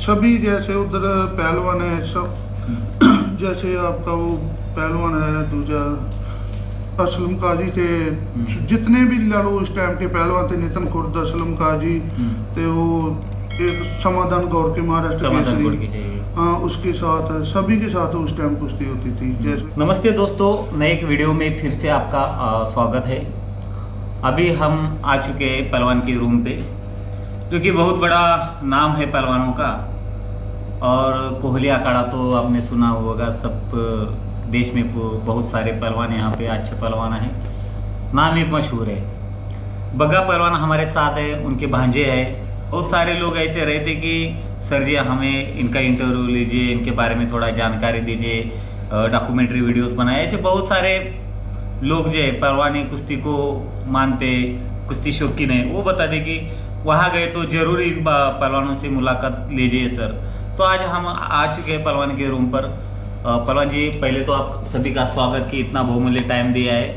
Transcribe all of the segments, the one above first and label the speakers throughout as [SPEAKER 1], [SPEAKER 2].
[SPEAKER 1] सभी जैसे उधर पहलवान है सब, जैसे आपका वो पहलवान है दूजा असलम काजी थे, जितने भी ला लो उस टाइम के पहलवान थे, नितिन खुर्द, असलम काजी थे, वो एक समाधान गौर के महाराष्ट्र केसरी, हाँ उसके साथ सभी के साथ उस टाइम कुश्ती होती थी। जैसे
[SPEAKER 2] नमस्ते दोस्तों, नए एक वीडियो में फिर से आपका स्वागत है। अभी हम आ चुके हैं पहलवान के रूम पे, जो कि बहुत बड़ा नाम है पहलवानों का। और कोहली अखाड़ा तो आपने सुना होगा, सब देश में बहुत सारे पहलवान यहाँ पे अच्छे पहलवान हैं, नाम ही मशहूर है। बग्गा पहलवान हमारे साथ है, उनके भांजे हैं। बहुत सारे लोग ऐसे रहते कि सर जी हमें इनका इंटरव्यू लीजिए, इनके बारे में थोड़ा जानकारी दीजिए, डॉक्यूमेंट्री वीडियोस बनाए। ऐसे बहुत सारे लोग जो है पहलवानी कुश्ती को मानते, कुश्ती शौकीन है, वो बता दे कि वहाँ गए तो जरूर इन पहलवानों से मुलाकात लीजिए सर। तो आज हम आ चुके हैं पहलवान के रूम पर। पहलवान जी, पहले तो आप सभी का स्वागत कि इतना बहुमूल्य टाइम दिया है।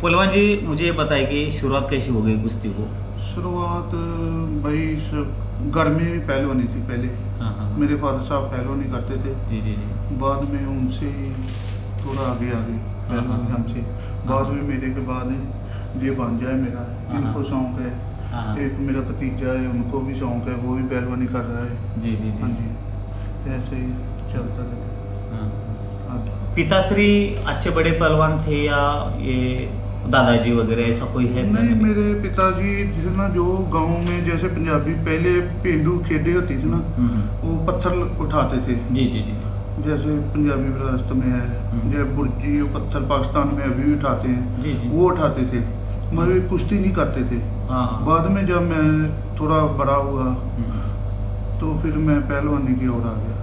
[SPEAKER 2] पहलवान जी, मुझे बताइए कि शुरुआत कैसी हो गई कुश्ती को?
[SPEAKER 1] शुरुआत भाई घर में पहलवानी थी पहले। मेरे फादर साहब पहलवानी करते थे। जी। बाद में उनसे थोड़ा आगे पहलवानी हमसे। बाद में मेरे के बाद ये भांजा है मेरा, इनको शौक है। एक मेरा भतीजा है, उनको भी शौक है, वो भी पहलवानी कर रहा है। जी। हाँ जी, ऐसे ही चलता रहता।
[SPEAKER 2] पिताश्री अच्छे बड़े पहलवान थे या ये दादाजी वगैरह ऐसा कोई है?
[SPEAKER 1] नहीं, मेरे पिताजी ना जो गांव में जैसे पंजाबी पहले पेंडू खेदे होती थी ना, वो पत्थर उठाते थे। जी। जैसे पंजाबी विरासत में है, जैसे बुर्जी पत्थर पाकिस्तान में अभी भी उठाते हैं। जी। वो उठाते थे, मगर कुश्ती नहीं करते थे। बाद में जब मैं थोड़ा बड़ा हुआ तो फिर मैं पहलवानी की ओर आ गया।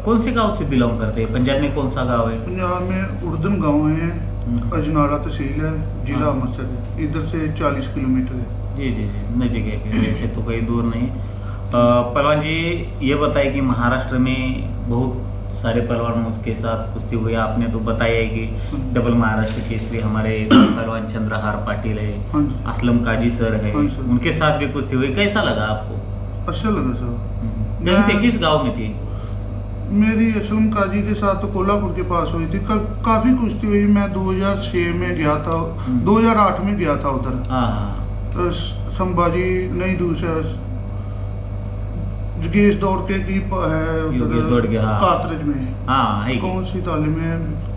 [SPEAKER 2] कौन से गांव से बिलोंग करते हैं? पंजाब में कौन सा गांव है?
[SPEAKER 1] पंजाब में उर्दन गांव है, अजनाला तहसील है, जिला अमृतसर है। इधर से 40 किलोमीटर है। जी,
[SPEAKER 2] नजदीक है, वैसे तो कोई दूर नहीं। पहलवान जी, ये बताइए कि महाराष्ट्र में बहुत सारे पहलवानों के साथ कुश्ती हुई। आपने तो बताया है कि डबल महाराष्ट्र केसरी हमारे पहलवान चंद्रहार पाटिल है, असलम काजी सर है, उनके साथ भी कुश्ती हुई। कैसा लगा आपको?
[SPEAKER 1] अच्छा लगा सर।
[SPEAKER 2] कहीं थे, किस गाँव में थी?
[SPEAKER 1] मेरी असलम काजी के साथ तो कोल्हापुर के पास हुई थी। काफी कुश्ती हुई। मैं 2006 में गया था, 2008 में गया था उधर। संभाजी नहीं, दूसरा जगेश दौड़ के की है उधर कातरज में। कौन सी तालीम में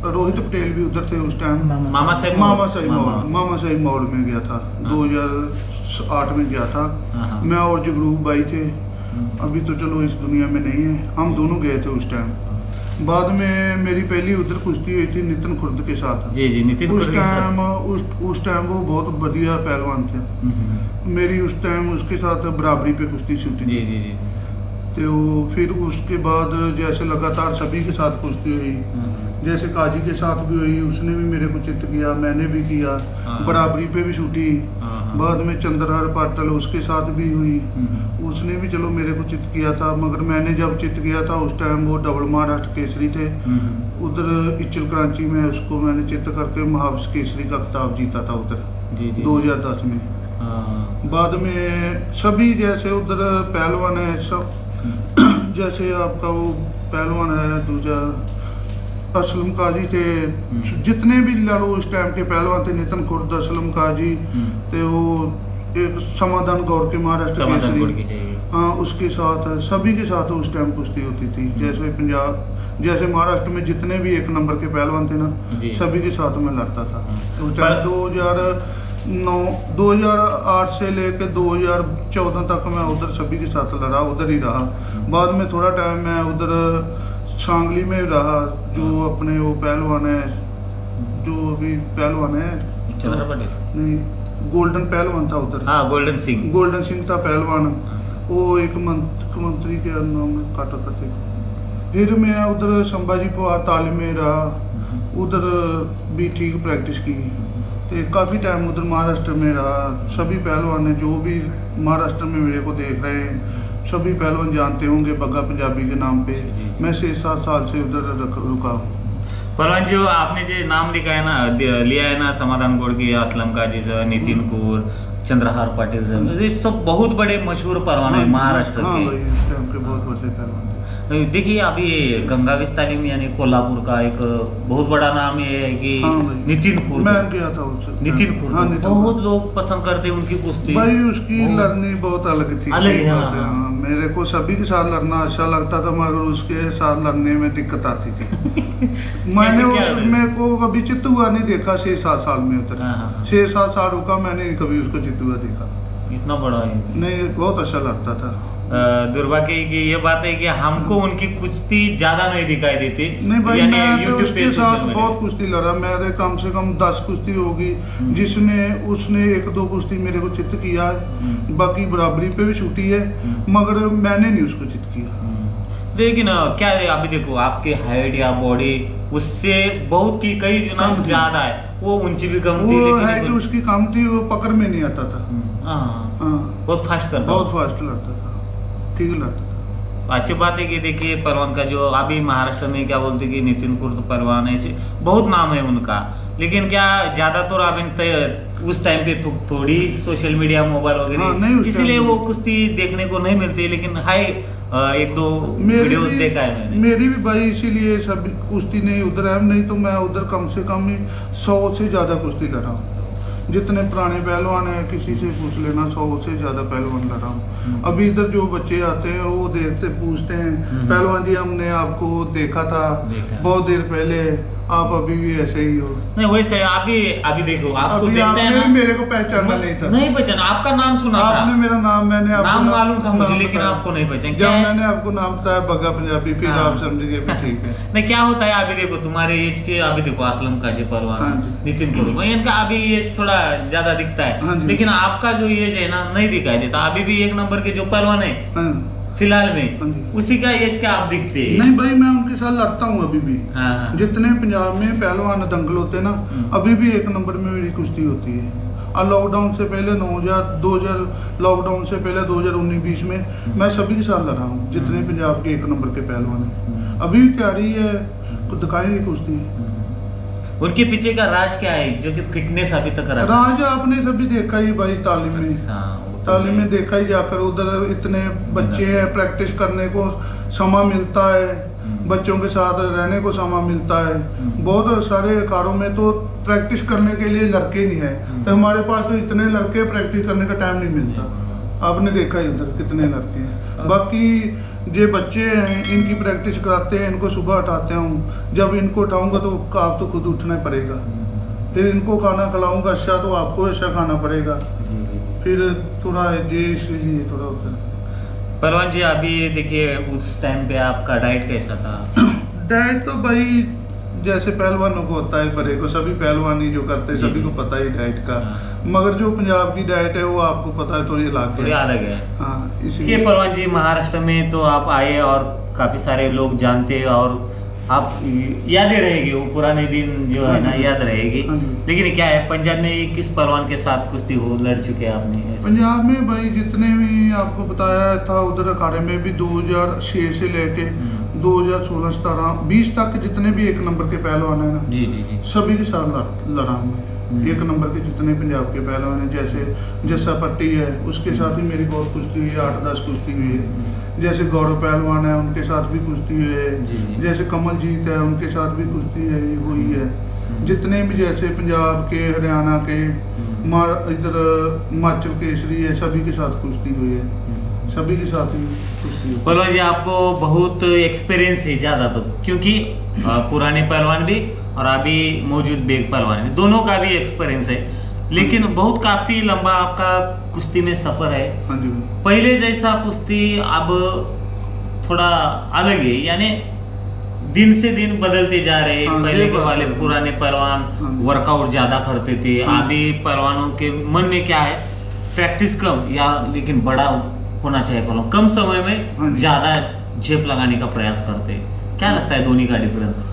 [SPEAKER 1] रोहित पटेल भी उधर थे उस टाइम।
[SPEAKER 2] मामा
[SPEAKER 1] साहिब मॉल में गया था। 2008 में गया था मैं और जगरूप भाई थे। अभी तो चलो इस दुनिया में नहीं है, हम दोनों गए थे उस टाइम। बाद में मेरी पहली उधर कुश्ती हुई थी नितिन खुर्द के साथ। जी, नितिन उस टाइम वो बहुत बढ़िया पहलवान थे। मेरी उस टाइम उसके साथ बराबरी पे कुश्ती छूटी थी। तो फिर उसके बाद जैसे लगातार सभी के साथ कुश्ती हुई, जैसे काजी के साथ भी हुई, उसने भी मेरे को चित्त किया, मैंने भी किया, बराबरी पे भी छूटी। बाद में चंद्रहार पाटिल उसके साथ भी हुई, उसने भी चलो मेरे को चित्त किया था। मगर मैंने जब चित्त किया था उस टाइम वो डबल महाराष्ट्र केसरी थे। उधर इचल कराची में उसको मैंने चित्त करके महाविश्व केसरी का खिताब जीता था उधर 2010 में। बाद में सभी जैसे उधर पहलवान है सब, जैसे आपका वो पहलवान है दूजा असलम काजी थे, जितने भी ला लो उस टाइम के पहलवान थे, नितिन खुर्द, असलम काजी थे, वो एक समाधान गौर के महाराष्ट्र केसरी, हाँ उसके साथ सभी के साथ उस टाइम कुश्ती होती थी। जैसे पंजाब जैसे महाराष्ट्र में जितने भी एक नंबर के पहलवान थे ना, सभी के साथ मैं लड़ता था। तो 2008 से लेकर 2014 तक मैं उधर सभी के साथ लड़ा, उधर ही रहा। बाद में थोड़ा टाइम मैं उधर सांगली में रहा, जो अपने वो पहलवान है, जो अभी पहलवान है नहीं, गोल्डन पहलवान था उधर। गोल्डन सिंह था पहलवान। वो एक मंत्री के नाम काटा करते। फिर मैं उधर संभाजी पवार तालीम में रहा, उधर भी ठीक प्रैक्टिस की। तो काफ़ी टाइम उधर महाराष्ट्र में रहा। सभी पहलवान जो भी महाराष्ट्र में मेरे को देख रहे हैं, सभी पहलवान जानते होंगे बग्गा पंजाबी के नाम पे। मैं 6-7 साल से उधर रुका हूँ।
[SPEAKER 2] पहलवान जो आपने जो नाम लिया है ना समाधान गौड़ की, असलम काजी सर, नितिन कूर, चंद्रहार पाटिल, ये सब बहुत बड़े मशहूर पहलवान है महाराष्ट्र
[SPEAKER 1] हाँ
[SPEAKER 2] के।
[SPEAKER 1] भाई, उस टाइम के बहुत बड़े पहलवान थे।
[SPEAKER 2] देखिए अभी ये गंगा विस्तालिम यानी कोल्हापुर का एक बहुत बड़ा नाम ये है कि
[SPEAKER 1] हाँ भाई,
[SPEAKER 2] नितिन खुर्द।
[SPEAKER 1] मैं गया था उससे।
[SPEAKER 2] नितिन खुर्द,
[SPEAKER 1] हाँ, नितिन
[SPEAKER 2] बहुत
[SPEAKER 1] खुर्द।
[SPEAKER 2] लोग पसंद करते हैं उनकी कुश्ती
[SPEAKER 1] भाई, उसकी लड़नी बहुत अलग थी।
[SPEAKER 2] अलग
[SPEAKER 1] सही
[SPEAKER 2] है,
[SPEAKER 1] बात है।
[SPEAKER 2] हाँ।
[SPEAKER 1] हाँ, मेरे को सभी के साथ लड़ना अच्छा लगता था, मगर उसके साथ लड़ने में दिक्कत आती थी। मैंने उसमें को कभी चित्तुआ नहीं देखा 6-7 साल में उतर। 6-7 साल रुका, मैंने कभी उसको चित्तुआ देखा।
[SPEAKER 2] इतना बड़ा है
[SPEAKER 1] नहीं, बहुत अच्छा लगता था।
[SPEAKER 2] दुर्भाग्य की ये बात है कि हमको उनकी कुश्ती ज्यादा नहीं दिखाई देती।
[SPEAKER 1] नहीं भाई,
[SPEAKER 2] यानी
[SPEAKER 1] मैं तो
[SPEAKER 2] YouTube पे
[SPEAKER 1] उसके साथ
[SPEAKER 2] सोशल
[SPEAKER 1] बहुत कुश्ती लड़ा। मेरे कम से कम 10 कुश्ती होगी, जिसने उसने 1-2 कुश्ती मेरे को चित्त किया है, बाकी बराबरी पे भी छूटी है, मगर मैंने नहीं उसको चित्त किया।
[SPEAKER 2] लेकिन क्या है, अभी देखो आपके हाइट या बॉडी उससे बहुत की कई गुना ज्यादा है, वो ऊंची भी कम थी,
[SPEAKER 1] वो हाइट उसकी कम थी, वो पकड़ में नहीं आता था।
[SPEAKER 2] बहुत फास्ट करता,
[SPEAKER 1] बहुत फास्ट लगता था, ठीक लगता था।
[SPEAKER 2] अच्छी बात है कि देखिए पहलवान का जो अभी महाराष्ट्र में क्या बोलते कि नितिन खुर्द पहलवान, ऐसे बहुत नाम है उनका, लेकिन क्या ज्यादातर अब उस टाइम पे थोड़ी सोशल मीडिया मोबाइल वगैरह इसलिए वो कुश्ती देखने को नहीं मिलती, लेकिन हाय 1-2 वीडियोस देखा है मैंने।
[SPEAKER 1] मेरी भी भाई इसीलिए सब कुश्ती नहीं उधर है, नहीं तो मैं उधर कम से कम 100 से ज्यादा कुश्ती लड़ा हूँ। जितने पुराने पहलवान हैं किसी से पूछ लेना, 100 से ज्यादा पहलवान लड़ा हूँ। अभी इधर जो बच्चे आते हैं वो देखते पूछते हैं, पहलवान जी हमने आपको देखा था बहुत देर पहले, आप अभी भी ऐसे ही हो।
[SPEAKER 2] नहीं वैसे अभी देखो आपको
[SPEAKER 1] अभी
[SPEAKER 2] देखते हैं ना,
[SPEAKER 1] मेरे को पहचाना नहीं था।
[SPEAKER 2] नहीं पहचाना, आपका नाम सुना था,
[SPEAKER 1] आपने मेरा नाम, मैंने आपको
[SPEAKER 2] नाम मालूम था मुझे,
[SPEAKER 1] नाम
[SPEAKER 2] लेकिन
[SPEAKER 1] बताया।
[SPEAKER 2] आपको नहीं पहचान।
[SPEAKER 1] जब मैंने आपको नाम बताया बग्गा पंजाबी, फिर आप समझ गए फिर ठीक है।
[SPEAKER 2] नहीं क्या होता है, अभी देखो तुम्हारे एज के, अभी देखो असलम काजी पहलवान, नितिन खुर्द, इनका अभी एज थोड़ा ज्यादा दिखता है, लेकिन आपका जो एज है ना नहीं दिखाई देता। अभी भी 1 नंबर के जो पहलवान है फिलहाल में, उसी का एज का आप दिखते हैं।
[SPEAKER 1] नहीं भाई, मैं उनके साथ लड़ता हूँ अभी भी। जितने पंजाब में पहलवान दंगल होते हैं ना, अभी भी 1 नंबर में मेरी कुश्ती होती है। और लॉकडाउन से पहले 2000 लॉकडाउन से पहले 2019-20 में मैं सभी के साथ लड़ा हूँ, जितने पंजाब के 1 नंबर के पहलवान हैं। अभी भी तैयारी है, तो दिखाएंगे कुश्ती।
[SPEAKER 2] उनके पीछे का राज क्या है, जो कि फिटनेस अभी तक
[SPEAKER 1] राज आपने सभी देखा ही भाई, तालीम में तालीम में देखा ही, जाकर उधर इतने बच्चे हैं, प्रैक्टिस करने को समय मिलता है, बच्चों के साथ रहने को समय मिलता है। बहुत सारे अखाड़ों में तो प्रैक्टिस करने के लिए लड़के नहीं है, तो हमारे पास तो इतने लड़के प्रैक्टिस करने का टाइम नहीं मिलता। आपने देखा ही उधर कितने लड़के हैं। बाकी जो बच्चे हैं इनकी प्रैक्टिस कराते हैं, इनको सुबह उठाते हूँ, जब इनको उठाऊंगा तो आप तो खुद उठना पड़ेगा, फिर इनको खाना खिलाऊंगा अच्छा, तो आपको अच्छा खाना पड़ेगा, फिर थोड़ा ये इसलिए थोड़ा होता है।
[SPEAKER 2] पहलवान जी अभी देखिए उस टाइम पे आपका डाइट कैसा था?
[SPEAKER 1] डाइट तो भाई जैसे पहलवानों को होता है, बड़े को सभी पहलवानी जो करते हैं सभी को पता ही डाइट का, मगर जो पंजाब की डाइट है वो आपको पता है थोड़ी अलग है। हाँ,
[SPEAKER 2] इसलिए पहलवान जी महाराष्ट्र में तो आप आए और काफी सारे लोग जानते हैं और आप यादें रहेगी, वो पुराने दिन जो है ना याद रहेगी। लेकिन क्या है, पंजाब में किस पहलवान के साथ कुश्ती हो लड़ चुके आपने?
[SPEAKER 1] पंजाब में भाई जितने भी आपको बताया था, उधर अखाड़े में भी 2006 से लेके 2016, 17, 20 तक जितने भी 1 नंबर के पहलवान है ना, सभी के साथ लड़ा हूँ। 1 नंबर के जितने पंजाब के पहलवान हैं, जैसे जस्सा पट्टी है उसके साथ ही मेरी बहुत कुश्ती हुई है, 8-10 कुश्ती हुई है। जैसे गौरव पहलवान है उनके साथ भी कुश्ती हुई है, जैसे कमलजीत है उनके साथ भी कुश्ती हुई है। जितने भी जैसे पंजाब के, हरियाणा के, इधर हिमाचल केसरी है, सभी के साथ कुश्ती हुई है, सभी के साथ ही कुश्ती।
[SPEAKER 2] पहलवान जी आपको बहुत एक्सपीरियंस है ज़्यादा, तो क्योंकि पुराने पहलवान भी और अभी मौजूद बेग पहलवान भी, दोनों का भी एक्सपीरियंस है, लेकिन बहुत काफी लंबा आपका कुश्ती में सफर है।
[SPEAKER 1] हाँ जी।
[SPEAKER 2] पहले जैसा कुश्ती अब थोड़ा अलग है, यानी दिन से दिन बदलते जा रहे हैं। पहले के वाले पुराने पहलवान वर्कआउट ज्यादा करते थे, अभी पहलवानों के मन में क्या है, प्रैक्टिस कम या लेकिन बड़ा होना चाहिए पहलवान, कम समय में ज्यादा झेप लगाने का प्रयास करते हैं। क्या लगता है दोनों का डिफरेंस?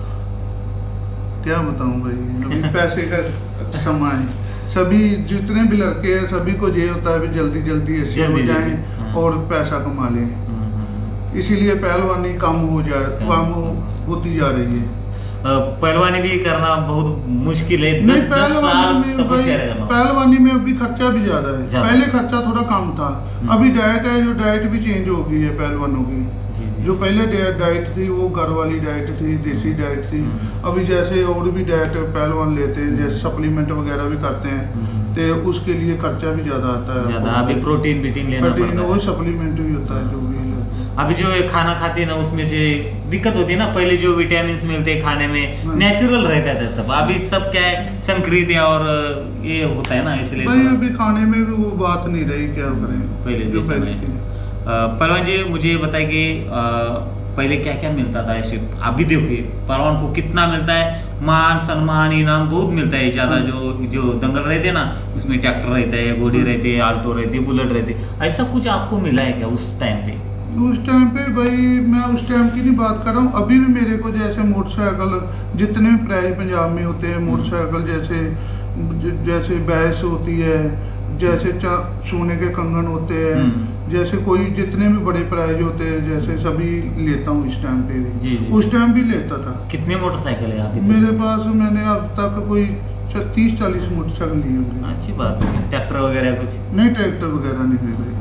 [SPEAKER 1] क्या बताऊं भाई, अभी पैसे का समय है, सभी जितने भी लड़के हैं सभी को ये होता है जल्दी जल्दी ऐसे हो जाएं और पैसा कमा लें, इसीलिए पहलवानी कम होती जा रही है।
[SPEAKER 2] पहलवानी भी करना बहुत मुश्किल है।
[SPEAKER 1] नहीं, पहलवानी में अभी खर्चा भी ज्यादा है। पहले खर्चा थोड़ा कम था, अभी डाइट है, जो डाइट भी चेंज हो गई है पहलवानों की। जो पहले डाइट थी वो घर वाली डाइट थी, देसी डाइट थी। अभी जैसे और भी डाइट पहलवान लेते हैं, जैसे सप्लीमेंट वगैरह भी करते हैं, तो उसके लिए खर्चा भी ज्यादा आता है।
[SPEAKER 2] अभी प्रोटीन लेना पड़ता है,
[SPEAKER 1] वो सप्लीमेंट भी होता है जो भी।
[SPEAKER 2] अभी जो खाना खाते हैं ना, उसमें से दिक्कत होती है ना, पहले जो विटामिन मिलते हैं खाने में नेचुरल रहता था सब, अभी सब क्या है संक्रित और ये होता है ना, इसलिए
[SPEAKER 1] अभी खाने में भी वो बात नहीं रही, क्या करें
[SPEAKER 2] पहले जो समय। पहलवान जी मुझे ये बताए कि पहले क्या क्या मिलता था ऐसे, अभी देखिए पहलवान को कितना मिलता है, मान सम्मान इनाम बहुत मिलता है ज्यादा। जो दंगल रहते हैं ना, उसमें ट्रैक्टर रहता है, घोड़ी रहती है, आल्टो रहती है, बुलेट रहती है, ऐसा कुछ आपको मिला है क्या उस टाइम पे?
[SPEAKER 1] उस टाइम पे भाई मैं उस टाइम की नहीं बात कर रहा हूँ, अभी भी मेरे को जैसे मोटरसाइकिल, जितने भी प्राइज पंजाब में होते हैं मोटरसाइकिल, जैसे भैंस होती है, जैसे सोने के कंगन होते हैं, जैसे कोई जितने भी बड़े प्राइज होते हैं, जैसे सभी लेता हूँ इस टाइम पे भी।
[SPEAKER 2] जी।
[SPEAKER 1] उस टाइम भी लेता था।
[SPEAKER 2] कितने मोटरसाइकिल है आपके?
[SPEAKER 1] मेरे पास मैंने अब तक कोई 30-40 मोटरसाइकिल लिए होंगे।
[SPEAKER 2] अच्छी बात है। ट्रैक्टर वगैरह कुछ
[SPEAKER 1] नहीं? ट्रैक्टर वगैरह नहीं है।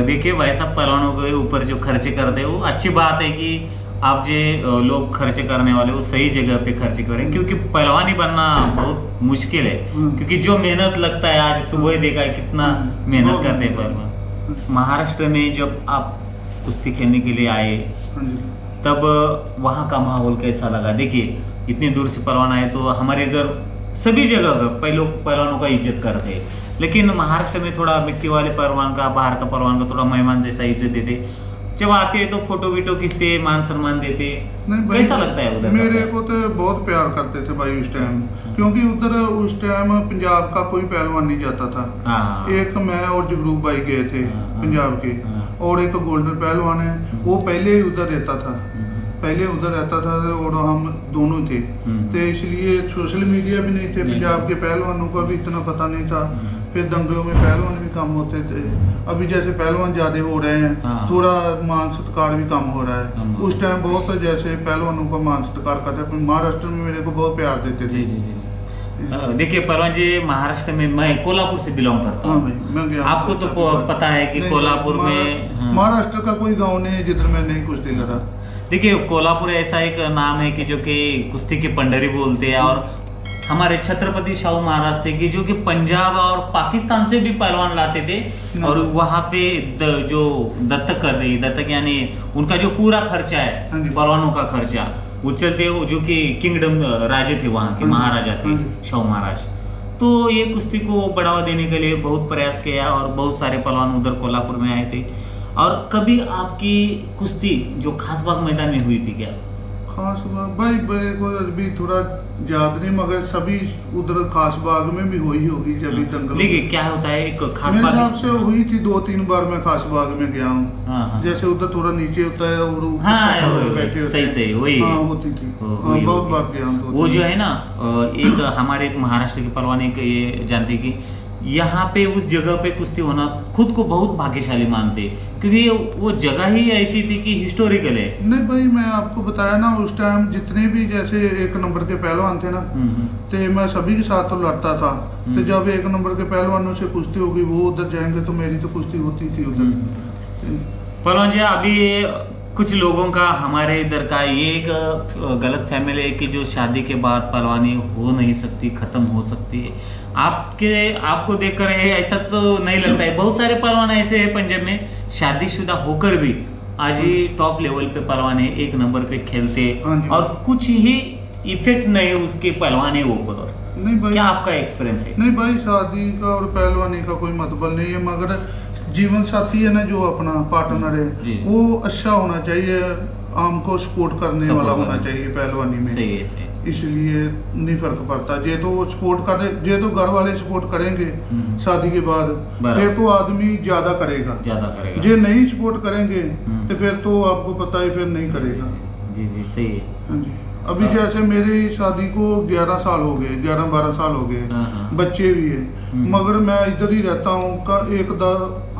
[SPEAKER 2] देखिए भाई साहब, पहलवानों के ऊपर जो खर्चे करते हैं वो अच्छी बात है कि आप जो लोग खर्चे करने वाले वो सही जगह पे खर्चे करें, क्योंकि पहलवानी बनना बहुत मुश्किल है। क्योंकि जो मेहनत लगता है, आज सुबह देखा है कितना मेहनत करते हैं पहलवान। महाराष्ट्र में जब आप कुश्ती खेलने के लिए आए, तब वहाँ का माहौल कैसा लगा? देखिए इतनी दूर से पहलवान आए, तो हमारे इधर सभी जगह पहलवानों का इज्जत करते हैं, लेकिन महाराष्ट्र में थोड़ा मिट्टी वाले पहलवान का, बाहर का पहलवान का थोड़ा मेहमान जैसा इज्जत देते। जब आते हैं तो फोटो वीटो खींचते, मान सम्मान देते। कैसा लगता है उधर?
[SPEAKER 1] मेरे को तो बहुत प्यार करते थे भाई उस टाइम, क्योंकि उधर उस टाइम पंजाब का कोई पहलवान नहीं जाता था। एक मैं और जगरूप भाई गए थे पंजाब के, और एक गोल्डन पहलवान है, वो पहले ही उधर रहता था और हम दोनों थे। तो इसलिए सोशल मीडिया भी नहीं थे, पंजाब के पहलवानों का भी इतना पता नहीं था। फिर दंगलों में पहलवान भी कम होते थे। अभी जैसे पहलवान ज्यादा हो रहे हैं, थोड़ा मान सत्कार भी कम हो रहा है। उस टाइम बहुत जैसे पहलवानों का मान सत्कार करते थे। महाराष्ट्र में मेरे को बहुत प्यार देते थे।
[SPEAKER 2] देखिए पहलवान जी, महाराष्ट्र में मैं कोल्हापुर से बिलोंग करता हूँ। आपको तो पता है कि कोल्हापुर में
[SPEAKER 1] महाराष्ट्र का कोई गाँव नहीं है जिधर मैं नहीं कुश्ती लड़ा।
[SPEAKER 2] देखिए कोल्हापुर ऐसा एक नाम है कि जो कि कुश्ती की पंडरी बोलते हैं, और हमारे छत्रपति शाहू महाराज थे कि जो कि पंजाब और पाकिस्तान से भी पहलवान लाते थे, और वहाँ पे जो दत्तक कर रही, दत्तक यानी उनका जो पूरा खर्चा है, पहलवानों का खर्चा वो चलते, जो कि किंगडम राजे थे वहाँ के, महाराजा थे शाहू महाराज। तो ये कुश्ती को बढ़ावा देने के लिए बहुत प्रयास किया, और बहुत सारे पहलवान उधर कोल्हापुर में आए थे। और कभी आपकी कुश्ती जो खासबाग मैदान में हुई थी क्या?
[SPEAKER 1] खासबाग भाई मेरे को अभी थोड़ा याद नहीं, मगर सभी उधर खासबाग में भी हुई होगी जब दंगल।
[SPEAKER 2] देखिए क्या होता है, एक खासबाग
[SPEAKER 1] मेरे हिसाब से हुई थी 2-3 बार मैं खासबाग में गया हूँ। जैसे उधर थोड़ा नीचे होता है और बैठे
[SPEAKER 2] सही वही
[SPEAKER 1] होती थी। बहुत बार गया हूँ। वो
[SPEAKER 2] जो है ना, एक हमारे महाराष्ट्र के पहलवान एक ये जानते कि यहाँ पे उस जगह पे कुश्ती होना खुद को बहुत भाग्यशाली मानते, क्योंकि वो जगह ही ऐसी थी कि हिस्टोरिकल है।
[SPEAKER 1] नहीं भाई, मैं आपको बताया ना, उस टाइम जितने भी जैसे 1 नंबर के पहलवान थे ना, तो मैं सभी के साथ तो लड़ता था। तो जब 1 नंबर के पहलवानों से कुश्ती होगी, वो उधर जाएंगे तो मेरी तो कुश्ती होती थी उधर।
[SPEAKER 2] पहलवान जी, अभी कुछ लोगों का हमारे इधर का ये एक गलत फैमिली है कि जो शादी के बाद पहलवानी हो नहीं सकती, खत्म हो सकती है। आपको देखकर ऐसा तो नहीं लगता है? बहुत सारे पहलवान ऐसे हैं पंजाब में, शादीशुदा होकर भी आज ही टॉप लेवल पे पहलवान है, 1 नंबर पे खेलते, और कुछ ही इफेक्ट नहीं उसके पहलवानी ऊपर।
[SPEAKER 1] नहीं भाई, क्या
[SPEAKER 2] आपका एक्सपीरियंस है?
[SPEAKER 1] नहीं भाई, शादी का और पहलवानी का कोई मतलब नहीं है, मगर जीवन साथी है ना, जो अपना पार्टनर है, वो अच्छा होना चाहिए, हमको सपोर्ट करने वाला होना चाहिए पहलवानी में।
[SPEAKER 2] सही है।
[SPEAKER 1] इसलिए नहीं फर्क पड़ता। जे तो वो सपोर्ट करे, जे तो घर वाले सपोर्ट करेंगे शादी के बाद, फिर तो आदमी ज्यादा करेगा। जे नहीं सपोर्ट करेंगे तो फिर तो आपको पता है फिर नहीं करेगा।
[SPEAKER 2] जी सही है।
[SPEAKER 1] हाँ जी। अभी जैसे मेरी शादी को 11 साल हो गए, 11-12 साल हो गए, बच्चे भी है, मगर मैं इधर ही रहता हूँ।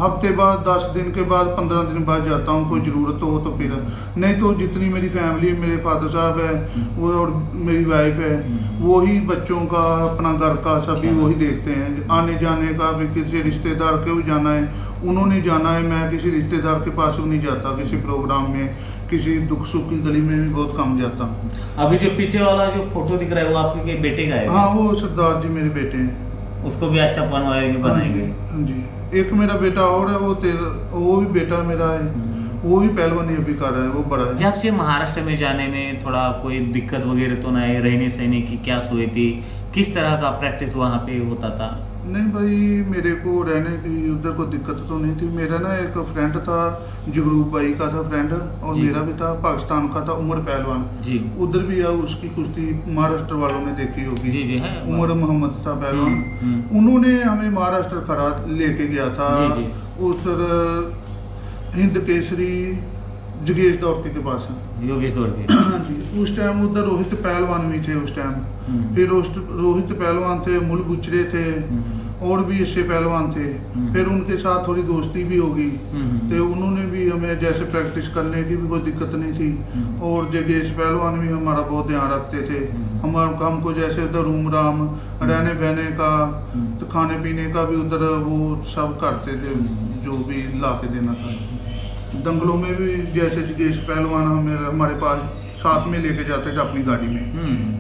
[SPEAKER 1] हफ्ते बाद, 10 दिन के बाद, 15 दिन बाद जाता हूँ, कोई ज़रूरत हो तो फिर, नहीं तो जितनी मेरी फैमिली, मेरे फादर साहब है वो और मेरी वाइफ है, वही बच्चों का, अपना घर का सभी वही देखते हैं। आने जाने का भी किसी रिश्तेदार के भी जाना है, उन्होंने जाना है, मैं किसी रिश्तेदार के पास भी नहीं जाता, किसी प्रोग्राम में, किसी दुख सुख की गली में भी बहुत कम जाता हूँ।
[SPEAKER 2] अभी जो पीछे वाला जो फोटो दिख रहा है वो आपके बेटे का है?
[SPEAKER 1] हाँ, वो सरदार जी मेरे बेटे हैं।
[SPEAKER 2] उसको भी अच्छा बनाएंगे?
[SPEAKER 1] हाँ जी, एक मेरा बेटा और है, वो भी बेटा मेरा है, वो भी पहलवानी अभी कर रहा है, वो बड़ा है।
[SPEAKER 2] जब से महाराष्ट्र में जाने में थोड़ा कोई दिक्कत वगैरह तो नहीं, रहने सहने की क्या सोई थी, किस तरह का प्रैक्टिस वहाँ पे होता था?
[SPEAKER 1] नहीं भाई, मेरे को रहने की उधर कोई दिक्कत तो नहीं थी। मेरा ना एक फ्रेंड था, जगरूप भाई का था फ्रेंड, और मेरा भी था, पाकिस्तान का था, उमर पहलवान जी। उधर भी है, उसकी कुश्ती महाराष्ट्र वालों ने देखी होगी जी, है उमर मोहम्मद था पहलवान। उन्होंने हमें महाराष्ट्र खरा लेके गया था उस हिंद केसरी जगेश दौड़के के पास,
[SPEAKER 2] योगेश दौड़के।
[SPEAKER 1] हाँ जी, उस टाइम उधर रोहित पहलवान भी थे उस टाइम। फिर रोहित पहलवान थे, मुल गुचरे थे, और भी अच्छे पहलवान थे। फिर उनके साथ थोड़ी दोस्ती भी होगी, तो उन्होंने भी हमें जैसे प्रैक्टिस करने की भी कोई दिक्कत नहीं थी। और जगेश पहलवान भी हमारा बहुत ध्यान रखते थे। हमको जैसे उधर रूम राम, रहने बहने का, तो खाने पीने का भी उधर वो सब करते थे, जो भी ला के देना था। दंगलों में भी जैसे जगेश पहलवान हमारे पास साथ में लेके जाते थे अपनी गाड़ी में,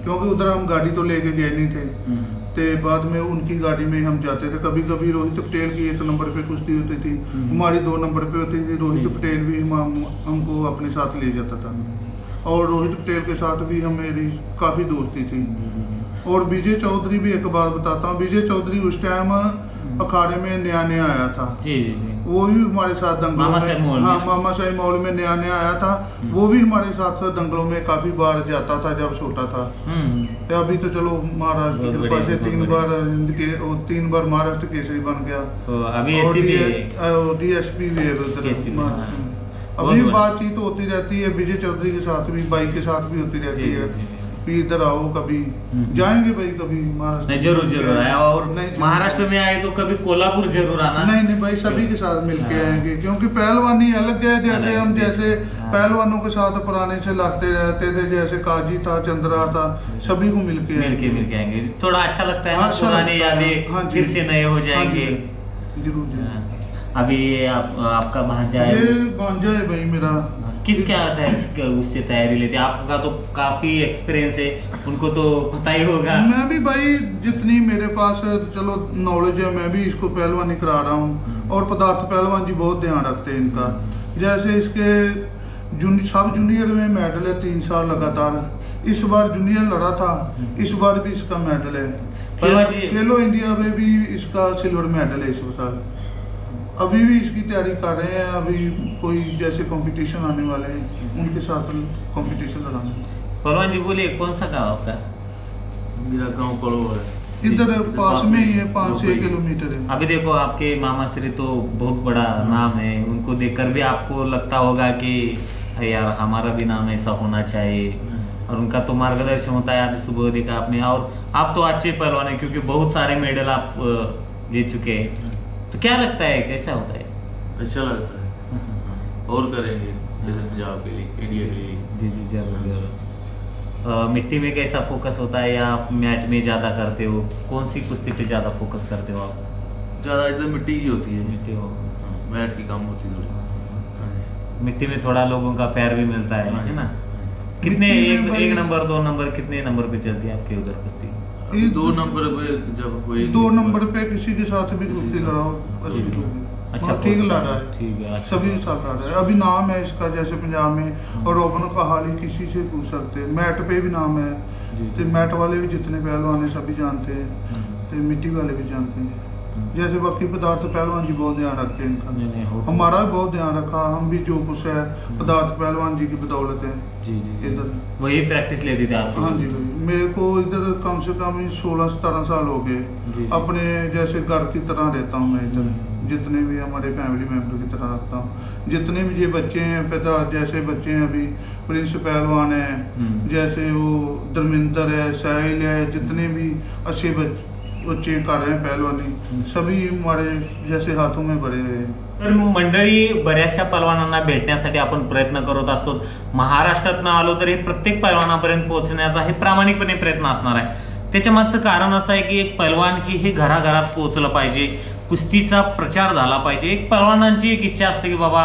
[SPEAKER 1] क्योंकि उधर हम गाड़ी तो लेके गए नहीं थे, तो बाद में उनकी गाड़ी में हम जाते थे। कभी कभी रोहित पटेल की 1 नंबर पे कुश्ती होती थी, हमारी 2 नंबर पे होती थी। रोहित पटेल भी हमको अपने साथ ले जाता था, और रोहित पटेल के साथ भी हमारी काफ़ी दोस्ती थी। और विजय चौधरी भी एक बात बताता हूँ, विजय चौधरी उस टाइम अखाड़े में नया आया था जी, वो भी हमारे साथ दंगलों में, हाँ, मामा शाही मॉल में नया आया था। वो भी हमारे साथ दंगलों में काफी बार जाता था जब छोटा था। तो अभी तो चलो महाराष्ट्र की कृपा से 3 बार महाराष्ट्र केसरी बन गया,
[SPEAKER 2] अभी
[SPEAKER 1] DSP भी है उधर। अभी बातचीत होती रहती है विजय चौधरी के साथ भी, बाई के साथ भी होती रहती है। इधर आओ, कभी जाएंगे भाई, कभी महाराष्ट्र।
[SPEAKER 2] जरूर आया, और महाराष्ट्र में आए तो कभी कोल्हापुर जरूर आना।
[SPEAKER 1] नहीं भाई, सभी के साथ मिलके आएंगे, क्योंकि पहलवानी अलग है। जैसे हम पहलवानों के साथ पुराने से लड़ते रहते थे, जैसे काजी था, चंद्रा था, सभी को मिलके
[SPEAKER 2] आएंगे। थोड़ा अच्छा लगता है, पुरानी यादें फिर से नए हो जाएंगे।
[SPEAKER 1] जरूर।
[SPEAKER 2] अभी आपका भांजा है?
[SPEAKER 1] भांजा है भाई मेरा।
[SPEAKER 2] किस क्या आता है उससे तैयारी लेते हैं? आपका तो काफी एक्सपीरियंस है, उनको तो पता ही होगा।
[SPEAKER 1] मैं भी भाई जितनी मेरे पास चलो नॉलेज है, मैं भी इसको पहलवानी करा रहा हूँ। और पदार्थ पहलवान जी बहुत ध्यान रखते हैं इनका। जैसे इसके सब जूनियर में मेडल है 3 साल लगातार। इस बार जूनियर लड़ा था, इस बार भी इसका मेडल है। खेलो इंडिया में भी इसका सिल्वर मेडल है इस साल। अभी भी इसकी तैयारी कर रहे हैं। अभी कोई जैसे कंपटीशन आने वाले हैं, उनके साथ कंपटीशन लड़ाना।
[SPEAKER 2] पहलवान जी बोलिए, कौन सा गाँव आपका?
[SPEAKER 3] मेरा गाँव कलोर है,
[SPEAKER 1] इधर पास में ही है, 5-6 किलोमीटर है।
[SPEAKER 2] अभी देखो, आपके मामा श्री तो बहुत बड़ा नाम है, उनको देखकर भी आपको लगता होगा कि यार हमारा भी नाम ऐसा होना चाहिए, और उनका तो मार्गदर्शन होता है। आज सुबह देखा आपने, और आप तो अच्छे पहलवान है, क्योंकि बहुत सारे मेडल आप ले चुके हैं। तो क्या लगता है, कैसा होता है?
[SPEAKER 3] अच्छा लगता है, और करेंगे जैसे पंजाब के लिए, इंडिया के लिए।
[SPEAKER 2] जी जरूर। मिट्टी में कैसा फोकस होता है, या आप मैट में ज़्यादा करते हो? कौन सी कुश्ती पे ज़्यादा फोकस करते हो आप?
[SPEAKER 3] ज़्यादा इधर मिट्टी की होती है।
[SPEAKER 2] मिट्टी हो,
[SPEAKER 3] मैट की कम होती है।
[SPEAKER 2] मिट्टी में थोड़ा लोगों का पैर भी मिलता है ना? कितने एक नंबर 2 नंबर कितने नंबर पे चलती है आपके उधर कुश्ती?
[SPEAKER 3] 2 नंबर पे जब कोई
[SPEAKER 1] 2 नंबर पे किसी के साथ भी कुश्ती लड़ाओ, 80 लोग।
[SPEAKER 2] अच्छा,
[SPEAKER 1] ठीक लड़ रहा है,
[SPEAKER 2] ठीक है,
[SPEAKER 1] सभी के साथ लड़ रहा है। अभी नाम है इसका, जैसे पंजाब में और ओपन का हाल ही किसी से पूछ सकते हैं। मैट पे भी नाम है, तो मैट वाले भी जितने पहलवान है सभी जानते हैं, तो मिट्टी वाले भी जानते हैं। जैसे बाकी पदार्थ पहलवान जी बहुत ध्यान रखते हैं इनका, हमारा भी बहुत ध्यान रखा। हम भी जो कुछ है पदार्थ पहलवान जी की बदौलत है।
[SPEAKER 2] जी
[SPEAKER 1] इधर
[SPEAKER 2] वही प्रैक्टिस लेते थे आप?
[SPEAKER 1] हाँ जी भाई, मेरे को इधर कम से कम 16-17 साल हो गए। अपने जैसे घर की तरह रहता हूँ मैं इधर, जितने भी हमारे फैमिली मेम्बर की तरह रखता हूँ। जितने भी ये बच्चे हैं, पिता जैसे बच्चे हैं, अभी प्रिंस पहलवान है, जैसे वो धर्मेंद्र है, साहिल है, जितने भी अच्छे बच्चे कर रहे हैं पहलवानी, सभी हमारे जैसे हाथों में बड़े हैं।
[SPEAKER 2] तर मंडळी, बऱ्याचशा पैलवानांना भेटण्यासाठी आपण प्रयत्न करत असतो. महाराष्ट्रात न आलो तरी प्रत्येक पैलवानापर्यंत पोहोचण्याचा हे प्रामाणिकपणे प्रयत्न असणार आहे. त्याच्या मागचं कारण असं आहे की एक पैलवान की हे घराघरात पोहोचलं पाहिजे, कुस्तीचा प्रचार झाला पाहिजे. एक पैलवानांची एक इच्छा असते की बाबा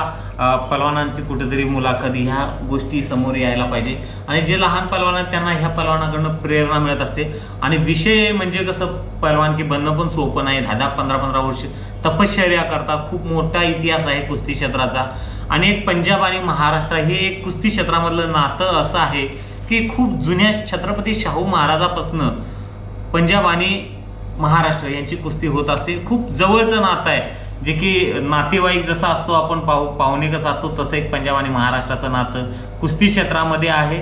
[SPEAKER 2] पैलवानांची कुठेतरी मुलाखत ह्या गोष्टी समोर यायला पाहिजे. आणि जे लहान पैलवान आहेत त्यांना ह्या पैलवानाकडनं प्रेरणा मिळत असते. आणि विषय म्हणजे कसं, पैलवानकी बनणं पण सोपं नाही. 10-15 वर्ष तपश्चर्या करतात. खूप मोठा इतिहास आहे कुस्ती क्षेत्राचा. आणि एक पंजाब आणि महाराष्ट्र हे एक कुस्ती क्षेत्रामधलं नातं असं आहे की खूप जुन्या छत्रपती शाहू महाराजापासून पंजाब आणि महाराष्ट्र यांची कुस्ती होत असते. खूप जवळचं नातं आहे, जे की नातेवाईक जसा असतो आपण पाहुणे कसं असतो तसं एक पंजाब आणि महाराष्ट्राचं नातं कुस्ती क्षेत्रामध्ये आहे.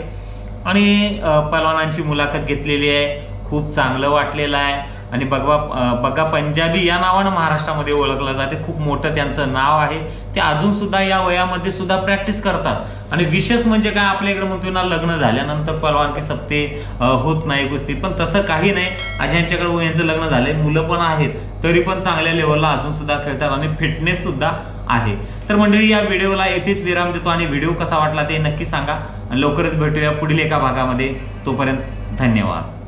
[SPEAKER 2] आणि पैलवानांची मुलाखत घेतलेली आहे, खूप चांगलं वाटलेलं आहे. आणि बग्गा पंजाबी या नावानं महाराष्ट्रामध्ये ओळखलं जाते. खूप मोठं त्यांचं नाव आहे. ते अजून सुद्धा या वयामध्ये सुद्धा प्रॅक्टिस करतात. आणि विशेष म्हणजे काय, आपल्या इकडे म्हणतो ना, लग्न झाल्यानंतर पैलवानकी सप्ते होत नाही कुस्ती, पण तसं काही नाही. आज यांच्याकडे यांचं लग्न झालंय, मुलं पण आहेत, तरी पण चांगल्या लेवलला अजून सुद्धा खेळतात आणि फिटनेस सुद्धा आहे. तर मंडळी, या व्हिडिओला येथेच विराम देतो. आणि व्हिडिओ कसा वाटला ते नक्की सांगा. आणि लवकरच भेटूया पुढील एका भागामध्ये. तोपर्यंत धन्यवाद.